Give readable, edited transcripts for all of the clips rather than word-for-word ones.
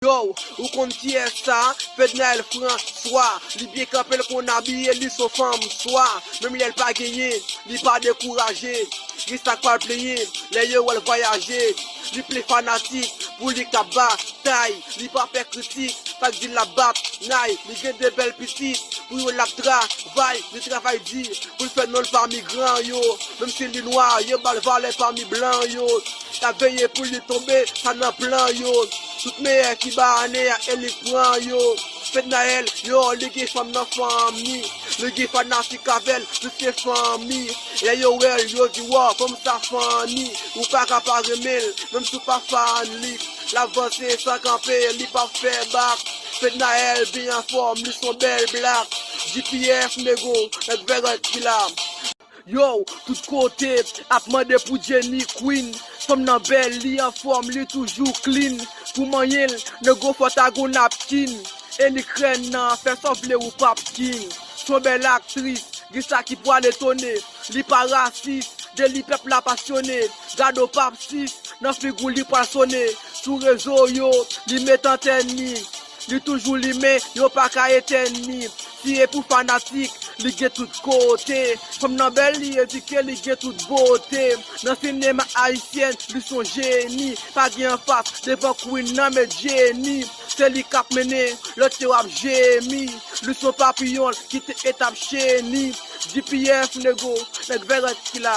Yo, ou kon qui est ça, Fedna el François, li bien campé qu'on habille, li son femme soit, même elle pas gagné, li pas découragé, li sa pas plié, les yo elle voyager, li plus fanatique, pour li ka bataille, li pas faire critique, pas dit la bataille, li gen de belles petites, pour yo la travail, li travail dit, pour faire non parmi grands yo, même si li noir, yo bal valet parmi blanc yo, ta veillé pour lui tomber, ça n'en plan yo. Toutes mes qui barnent et les prend yo. Fedna el, yo, les gars femme dans famille. Le gars fanatique avec toutes ses familles. Et yo, well, yo, dit wow, comme ça fanny. Ou pas capable de même si pas fan li. L'avancée sans camper, li pas fait back. Fedna el, bien en forme, li son belle black. GPF, nego, et verre qui l'a. Yo, tout côté, a demandé pour Jenny Queen. Femme nan belle, li en forme, li toujours clean. Pour manger, ne go fotago napkin. Et li crène nan, fait sauver ou papkin. Son belle actrice, di ça qui pourra l'étonner. Li pas raciste, de li peuple la passionné. Gado pap 6, nan figou li pas sonné. Sous réseau yo, li met antenne ni. Li toujours li met, yo pas ka ennemi. Si est pour fanatique, li get tout côté. Comme nan belle li éduqué, li get toute beauté. Dans cinéma haïtien, li son génie. Pas bien face, devant Queen nan mais génie. C'est li kap mené, l'autre te wap gémi. Li son papillon, qui te étape chéni. GPF nego, nek verret ki la.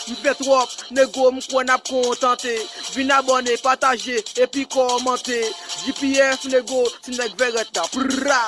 M'fait trop, nego m'kwen ap contenté. Vin abonner, partager, et puis commenter. GPF nego, si nek verret la.